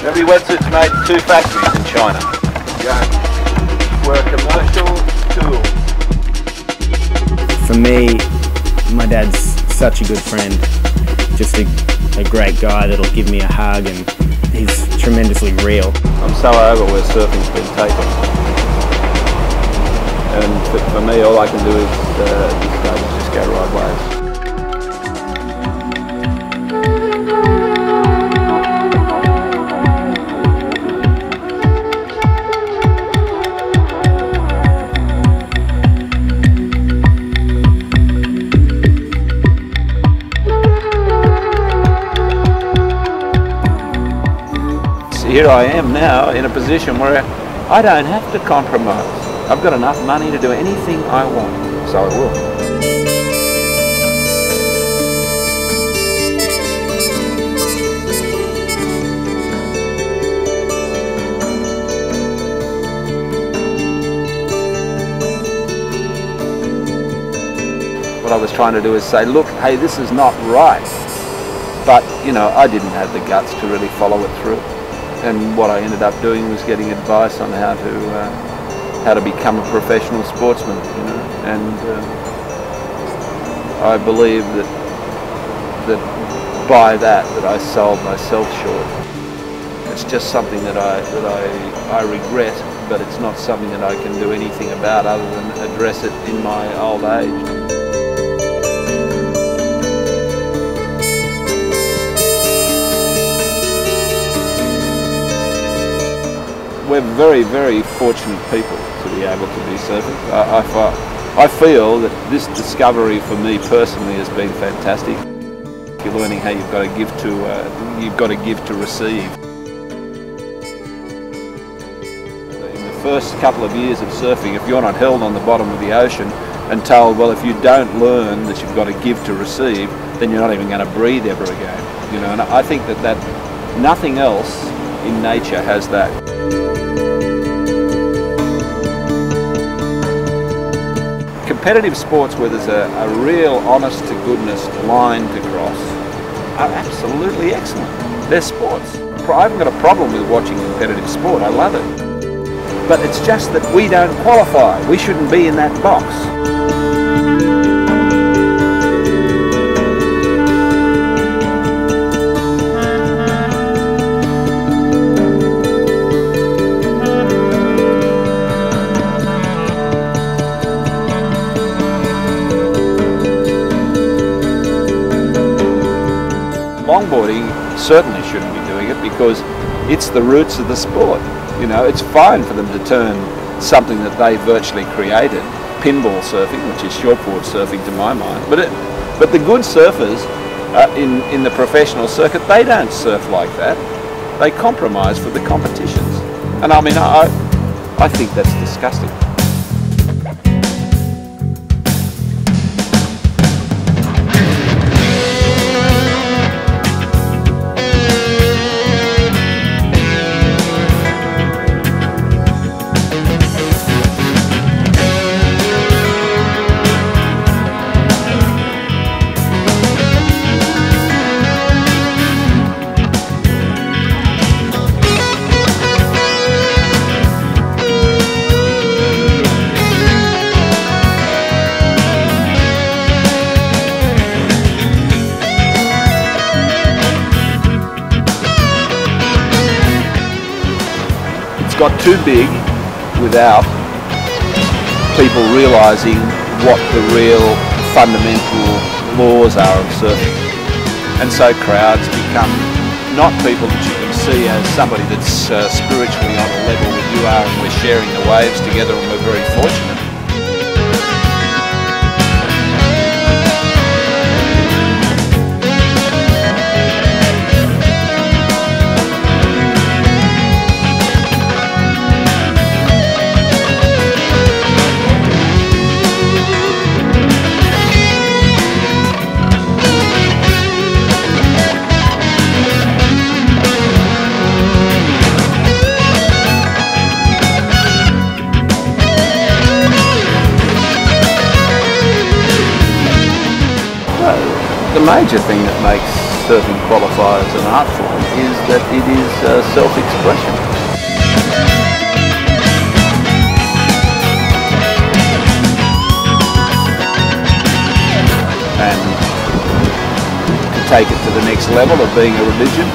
Every wetsuit's made in 2 factories in China. We're a commercial tool. For me, my dad's such a good friend. Just a great guy that'll give me a hug, and he's tremendously real. I'm so over where surfing's been taken. And for me, all I can do is just go ride waves. Here I am now in a position where I don't have to compromise. I've got enough money to do anything I want, so I will. What I was trying to do is say, look, hey, this is not right. But, you know, I didn't have the guts to really follow it through. And what I ended up doing was getting advice on how to become a professional sportsman, you know. And I believe that by that I sold myself short. It's just something that I regret, but it's not something that I can do anything about other than address it in my old age. We're very, very fortunate people to be able to be surfing. I feel that this discovery for me personally has been fantastic. You're learning how you've got to give to receive. In the first couple of years of surfing, if you're not held on the bottom of the ocean and told, well, if you don't learn that you've got to give to receive, then you're not even going to breathe ever again. You know, and I think that nothing else in nature has that. Competitive sports where there's a real honest-to-goodness line to cross are absolutely excellent. They're sports. I haven't got a problem with watching competitive sport. I love it. But it's just that we don't qualify. We shouldn't be in that box. Longboarding certainly shouldn't be doing it because it's the roots of the sport. You know, it's fine for them to turn something that they virtually created, pinball surfing, which is shortboard surfing to my mind, but the good surfers in the professional circuit, they don't surf like that. They compromise for the competitions. And I mean, I think that's disgusting. Got too big without people realising what the real fundamental laws are of surfing. And so crowds become not people that you can see as somebody that's spiritually on a level that you are, and we're sharing the waves together and we're very fortunate. The major thing that makes surfing qualify as an art form is that it is self-expression. And to take it to the next level of being a religion,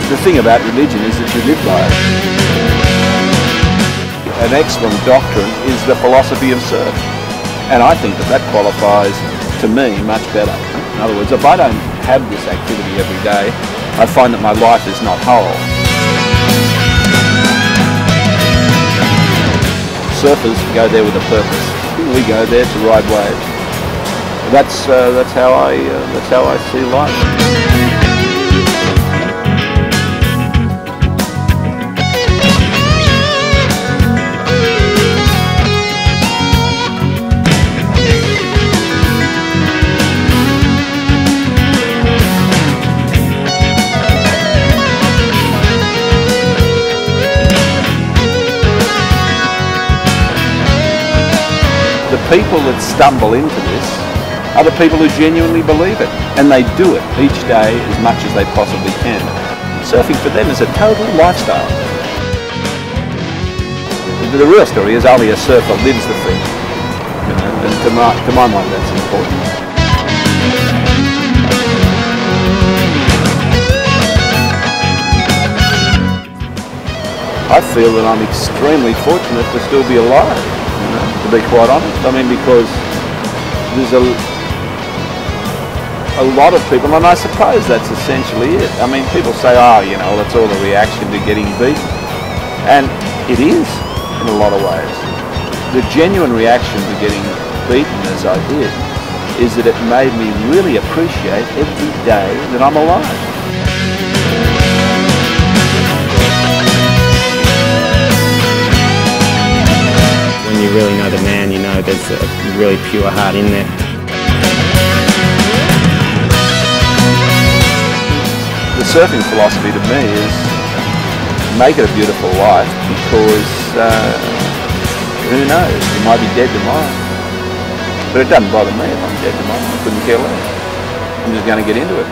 the thing about religion is that you live by it. An excellent doctrine is the philosophy of surf, and I think that that qualifies to me much better. In other words, if I don't have this activity every day, I find that my life is not whole. Surfers go there with a purpose. We go there to ride waves. That's how I see life. The people that stumble into this are the people who genuinely believe it, and they do it each day as much as they possibly can. Surfing for them is a total lifestyle. The real story is only a surfer lives the thing, and to my mind that's important. I feel that I'm extremely fortunate to still be alive, to be quite honest. I mean, because there's a lot of people, and I suppose that's essentially it. I mean, people say, oh, you know, that's all a reaction to getting beaten. And it is, in a lot of ways. The genuine reaction to getting beaten, as I did, is that it made me really appreciate every day that I'm alive. When you really know the man, you know there's a really pure heart in there. The surfing philosophy to me is make it a beautiful life, because who knows, you might be dead tomorrow. But it doesn't bother me if I'm dead tomorrow. I couldn't care less. I'm just going to get into it.